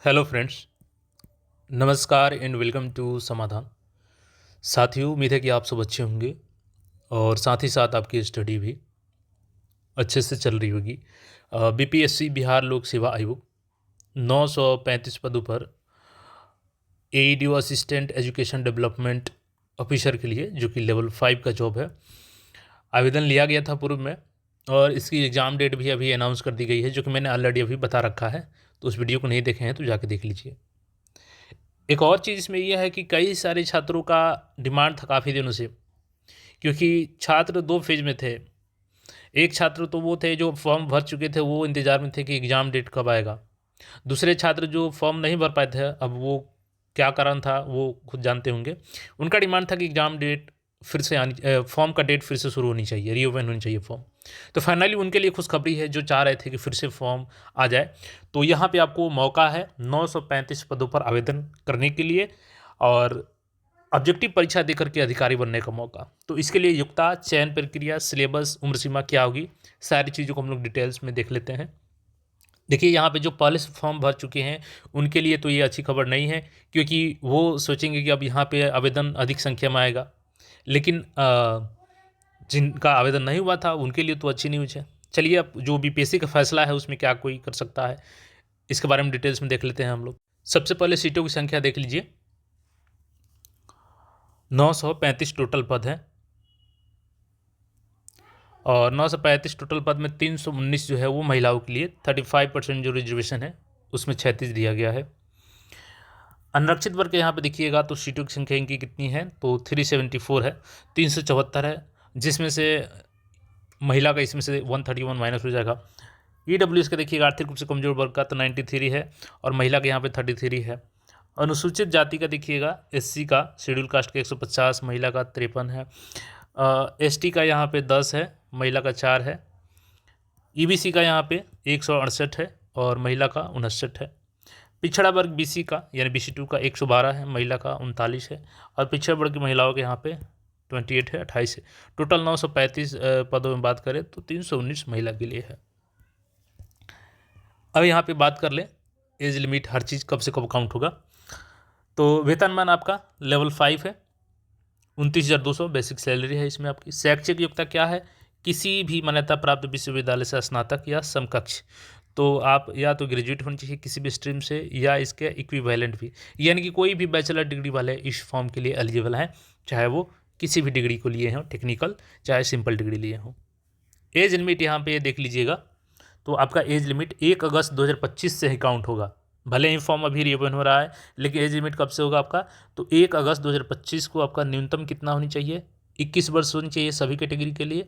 Hello friends, नमस्कार and welcome to समाधान। साथियों, उम्मीद है कि आप सब अच्छे होंगे और साथ ही साथ आपकी स्टडी भी अच्छे से चल रही होगी। बीपीएससी बिहार लोक सेवा आयोग 935 पदों पर एईडीओ असिस्टेंट एजुकेशन डेवलपमेंट ऑफिसर के लिए, जो कि लेवल 5 का जॉब है, आवेदन लिया गया था पूर्व में और इसकी एग्ज़ाम डेट भी अभी अनाउंस कर दी गई है, जो कि मैंने ऑलरेडी अभी बता रखा है। तो उस वीडियो को नहीं देखे हैं तो जाके देख लीजिए। एक और चीज़ इसमें यह है कि कई सारे छात्रों का डिमांड था काफ़ी दिनों से, क्योंकि छात्र 2 फेज़ में थे। एक छात्र तो वो थे जो फॉर्म भर चुके थे, वो इंतज़ार में थे कि एग्ज़ाम डेट कब आएगा। दूसरे छात्र जो फॉर्म नहीं भर पाए थे, अब वो क्या कारण था वो खुद जानते होंगे। उनका डिमांड था कि एग्ज़ाम डेट फिर से फॉर्म का डेट फिर से शुरू होनी चाहिए, रीओपन होनी चाहिए फॉर्म। तो फाइनली उनके लिए खुशखबरी है, जो चाह रहे थे कि फिर से फॉर्म आ जाए। तो यहाँ पे आपको मौका है 935 पदों पर आवेदन करने के लिए और ऑब्जेक्टिव परीक्षा देकर के अधिकारी बनने का मौका। तो इसके लिए योग्यता, चयन प्रक्रिया, सिलेबस, उम्र सीमा क्या होगी, सारी चीज़ों को हम लोग डिटेल्स में देख लेते हैं। देखिए, यहाँ पे जो पहले से फॉर्म भर चुके हैं उनके लिए तो ये अच्छी खबर नहीं है, क्योंकि वो सोचेंगे कि अब यहाँ पे आवेदन अधिक संख्या में आएगा। लेकिन जिनका आवेदन नहीं हुआ था उनके लिए तो अच्छी न्यूज़ है। चलिए, अब जो बीपीएससी का फैसला है उसमें क्या कोई कर सकता है, इसके बारे में डिटेल्स में देख लेते हैं हम लोग। सबसे पहले सीटों की संख्या देख लीजिए। 935 टोटल पद हैं और 935 टोटल पद में 319 जो है वो महिलाओं के लिए, 35% जो रिजर्वेशन है उसमें 36 दिया गया है। अनारक्षित वर्ग के यहाँ पे देखिएगा तो सीटों की संख्या इनकी कितनी है, तो 374 है, 374 है, जिसमें से महिला का इसमें से 131 माइनस हो जाएगा। ईडब्ल्यूएस का देखिएगा आर्थिक रूप से कमजोर वर्ग का तो 93 है और महिला के यहाँ पे 33 है। अनुसूचित जाति का देखिएगा, एससी का, शेड्यूल कास्ट का 150, महिला का 53 है। एसटी का यहाँ पे 10 है, महिला का 4 है। ईबीसी का यहाँ पे 168 है और महिला का 59 है। पिछड़ा वर्ग बीसी का यानी BC2 का 112 है, महिला का 39 है और पिछड़ा वर्ग की महिलाओं के यहाँ पे 28 है, 28 है। टोटल 935 पदों में बात करें तो 319 महिला के लिए है। अब यहाँ पे बात कर लें एज लिमिट, हर चीज़ कब से कब काउंट होगा। तो वेतनमान आपका लेवल 5 है, 29,200 बेसिक सैलरी है इसमें आपकी। शैक्षिक योग्यता क्या है, किसी भी मान्यता प्राप्त विश्वविद्यालय से स्नातक या समकक्ष। तो आप या तो ग्रेजुएट होनी चाहिए किसी भी स्ट्रीम से या इसके इक्विवेलेंट भी, यानी कि कोई भी बैचलर डिग्री वाले इस फॉर्म के लिए एलिजिबल हैं, चाहे वो किसी भी डिग्री को लिए हों, टेक्निकल चाहे सिंपल डिग्री लिए हों। एज लिमिट यहाँ पे देख लीजिएगा, तो आपका एज लिमिट 1 अगस्त 2025 से ही काउंट होगा। भले ही फॉर्म अभी रीओपन हो रहा है, लेकिन एज लिमिट कब से होगा आपका, तो 1 अगस्त 2025 को आपका न्यूनतम कितना होनी चाहिए, 21 वर्ष होनी चाहिए सभी कैटेगरी के लिए।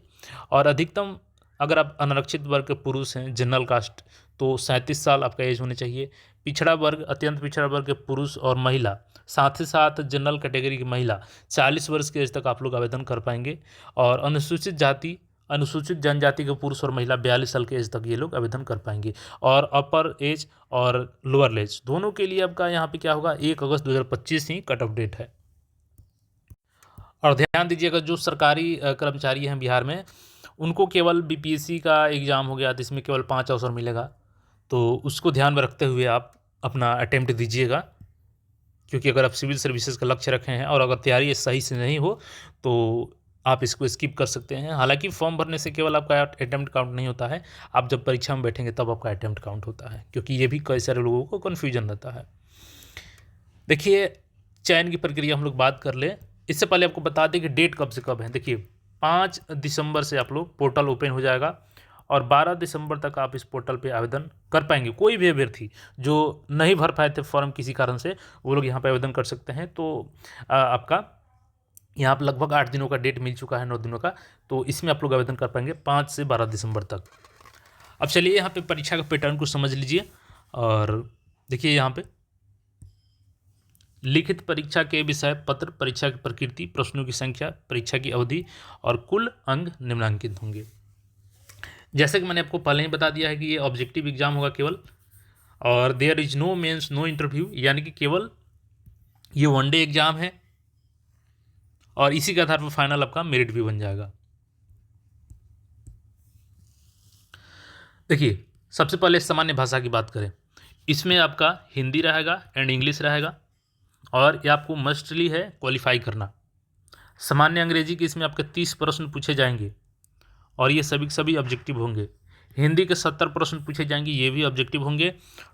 और अधिकतम अगर आप अनारक्षित वर्ग के पुरुष हैं, जनरल कास्ट, तो 37 साल आपका एज होनी चाहिए। पिछड़ा वर्ग, अत्यंत पिछड़ा वर्ग के पुरुष और महिला, साथ ही साथ जनरल कैटेगरी की महिला 40 वर्ष की एज तक आप लोग आवेदन कर पाएंगे। और अनुसूचित जाति, अनुसूचित जनजाति के पुरुष और महिला 42 साल के एज तक ये लोग आवेदन कर पाएंगे। और अपर एज और लोअर एज दोनों के लिए आपका यहाँ पे क्या होगा, 1 अगस्त 2025 ही कट ऑफ डेट है। और ध्यान दीजिएगा, जो सरकारी कर्मचारी हैं बिहार में, उनको केवल बीपीएससी का एग्ज़ाम हो गया तो इसमें केवल 5 अवसर मिलेगा। तो उसको ध्यान में रखते हुए आप अपना अटेम्प्ट दीजिएगा, क्योंकि अगर आप सिविल सर्विसेज का लक्ष्य रखे हैं और अगर तैयारी सही से नहीं हो तो आप इसको स्किप कर सकते हैं। हालांकि फॉर्म भरने से केवल आपका अटेम्प्ट काउंट नहीं होता है, आप जब परीक्षा में बैठेंगे तब आपका अटेम्प्ट काउंट होता है, क्योंकि ये भी कई सारे लोगों को कन्फ्यूजन रहता है। देखिए, चयन की प्रक्रिया हम लोग बात कर ले, इससे पहले आपको बता दें कि डेट कब से कब है। देखिए, 5 दिसंबर से आप लोग पोर्टल ओपन हो जाएगा और 12 दिसंबर तक आप इस पोर्टल पे आवेदन कर पाएंगे। कोई भी अभ्यर्थी जो नहीं भर पाए थे फॉर्म किसी कारण से, वो लोग यहाँ पे आवेदन कर सकते हैं। तो आपका यहाँ पर लगभग 8 दिनों का डेट मिल चुका है, 9 दिनों का, तो इसमें आप लोग आवेदन कर पाएंगे 5 से 12 दिसंबर तक। अब चलिए यहाँ पे परीक्षा का पैटर्न को समझ लीजिए और देखिए, यहाँ पे लिखित परीक्षा के विषय पत्र, परीक्षा की प्रकृति, प्रश्नों की संख्या, परीक्षा की अवधि और कुल अंक निम्नांकित होंगे। जैसे कि मैंने आपको पहले ही बता दिया है कि ये ऑब्जेक्टिव एग्जाम होगा केवल, और there is no mains no interview, यानी कि केवल ये वनडे एग्जाम है और इसी के आधार पर फाइनल आपका मेरिट भी बन जाएगा। देखिए, सबसे पहले सामान्य भाषा की बात करें, इसमें आपका हिंदी रहेगा एंड इंग्लिश रहेगा, और ये आपको मस्टली है क्वालिफाई करना। सामान्य अंग्रेजी के इसमें आपके 30 प्रश्न पूछे जाएंगे और ये सभी के सभी ऑब्जेक्टिव होंगे। हिंदी के 70 प्रश्न पूछे जाएंगे, ये भी ऑब्जेक्टिव होंगे।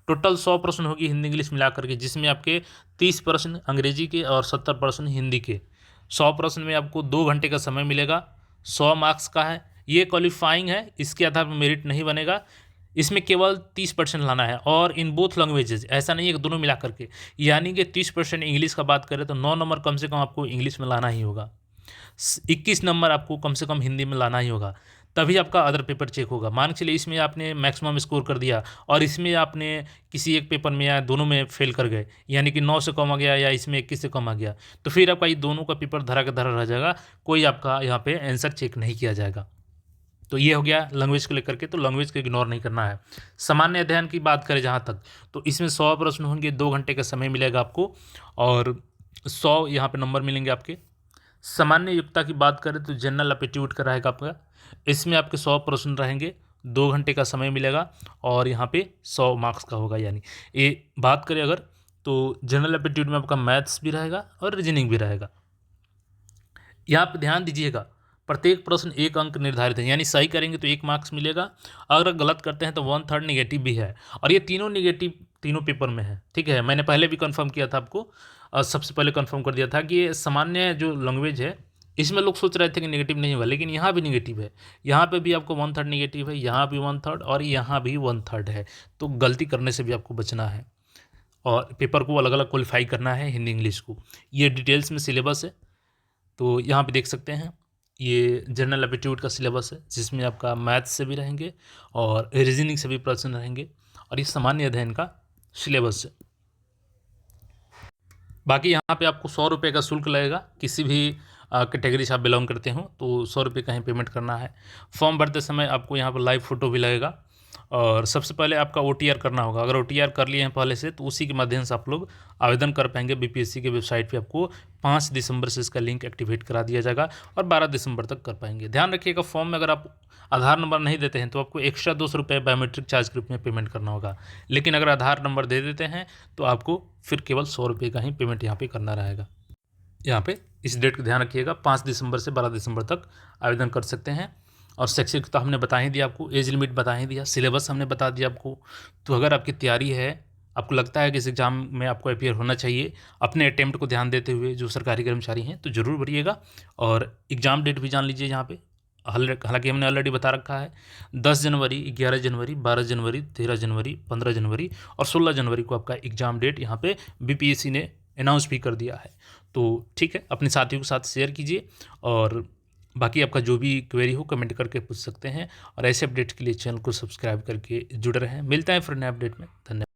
टोटल 100 प्रश्न होगी हिंदी इंग्लिश मिला करके, जिसमें आपके 30 प्रश्न अंग्रेजी के और 70 प्रश्न हिंदी के। 100 प्रश्न में आपको 2 घंटे का समय मिलेगा, 100 मार्क्स का है। ये क्वालिफाइंग है, इसके आधार पर मेरिट नहीं बनेगा। इसमें केवल 30% लाना है, और इन बोथ लैंग्वेजेज, ऐसा नहीं है कि दोनों मिला करके। यानी कि 30% इंग्लिश का बात करें तो 9 नंबर कम से कम आपको इंग्लिश में लाना ही होगा, 21 नंबर आपको कम से कम हिंदी में लाना ही होगा, तभी आपका अदर पेपर चेक होगा। मान के चलिए इसमें आपने मैक्सिमम स्कोर कर दिया और इसमें आपने किसी एक पेपर में या दोनों में फेल कर गए, यानी कि 9 से कम आ गया या इसमें 21 से कम आ गया, तो फिर आपका ये दोनों का पेपर धरा का धरा रह जाएगा, कोई आपका यहाँ पे आंसर चेक नहीं किया जाएगा। तो ये हो गया लैंग्वेज को लेकर के, तो लैंग्वेज को इग्नोर नहीं करना है। सामान्य अध्ययन की बात करें जहाँ तक, तो इसमें 100 प्रश्न होंगे, 2 घंटे का समय मिलेगा आपको, और 100 यहाँ पे नंबर मिलेंगे आपके। सामान्य योग्यता की बात करें तो जनरल एप्टीट्यूड का रहेगा आपका, इसमें आपके 100 प्रश्न रहेंगे, 2 घंटे का समय मिलेगा, और यहाँ पे 100 मार्क्स का होगा। यानी ये बात करें अगर, तो जनरल एप्टीट्यूड में आपका मैथ्स भी रहेगा और रीजनिंग भी रहेगा। यहाँ पे ध्यान दीजिएगा, प्रत्येक प्रश्न 1 अंक निर्धारित है, यानी सही करेंगे तो 1 मार्क्स मिलेगा, अगर गलत करते हैं तो 1/3 निगेटिव भी है, और ये तीनों निगेटिव तीनों पेपर में है। ठीक है, मैंने पहले भी कंफर्म किया था आपको, सबसे पहले कंफर्म कर दिया था कि ये सामान्य जो लैंग्वेज है इसमें लोग सोच रहे थे कि नेगेटिव नहीं होगा, लेकिन यहाँ भी नेगेटिव है, यहाँ पे भी आपको 1/3 नेगेटिव है, यहाँ भी 1/3 और यहाँ भी 1/3 है। तो गलती करने से भी आपको बचना है, और पेपर को अलग अलग क्वालिफाई करना है हिंदी इंग्लिश को। ये डिटेल्स में सिलेबस है, तो यहाँ पे देख सकते हैं, ये जनरल एप्टीट्यूड का सिलेबस है, जिसमें आपका मैथ्स से भी रहेंगे और रीजनिंग से भी प्रश्न रहेंगे, और ये सामान्य अध्ययन का सिलेबस है। बाकी यहाँ पे आपको 100 रुपये का शुल्क लगेगा, किसी भी कैटेगरी से आप बिलोंग करते हो तो 100 रुपये का ही पेमेंट करना है। फॉर्म भरते समय आपको यहाँ पर लाइव फ़ोटो भी लगेगा, और सबसे पहले आपका OTR करना होगा। अगर OTR कर लिए हैं पहले से तो उसी के माध्यम से आप लोग आवेदन कर पाएंगे। BPSC के वेबसाइट पे आपको 5 दिसंबर से इसका लिंक एक्टिवेट करा दिया जाएगा, और 12 दिसंबर तक कर पाएंगे। ध्यान रखिएगा, फॉर्म में अगर आप आधार नंबर नहीं देते हैं तो आपको एक्स्ट्रा 200 रुपये बायोमेट्रिक चार्ज के रूप में पेमेंट करना होगा, लेकिन अगर आधार नंबर दे देते हैं तो आपको फिर केवल 100 रुपये का ही पेमेंट यहाँ पे करना रहेगा। यहाँ पे इस डेट का ध्यान रखिएगा, 5 दिसंबर से 12 दिसंबर तक आवेदन कर सकते हैं। और शैक्षिक तो हमने बता ही दिया आपको, एज लिमिट बता ही दिया, सिलेबस हमने बता दिया आपको। तो अगर आपकी तैयारी है, आपको लगता है कि इस एग्ज़ाम में आपको अपीयर होना चाहिए, अपने अटेम्प्ट को ध्यान देते हुए जो सरकारी कर्मचारी हैं, तो ज़रूर भरिएगा। और एग्ज़ाम डेट भी जान लीजिए यहाँ पे, हालांकि हमने ऑलरेडी बता रखा है, 10 जनवरी, 11 जनवरी, 12 जनवरी, 13 जनवरी, 15 जनवरी और 16 जनवरी को आपका एग्ज़ाम डेट यहाँ पे BPSC ने अनाउंस भी कर दिया है। तो ठीक है, अपने साथियों के साथ शेयर कीजिए, और बाकी आपका जो भी क्वेरी हो कमेंट करके पूछ सकते हैं, और ऐसे अपडेट के लिए चैनल को सब्सक्राइब करके जुड़े रहें। मिलते हैं फिर नए अपडेट में। धन्यवाद।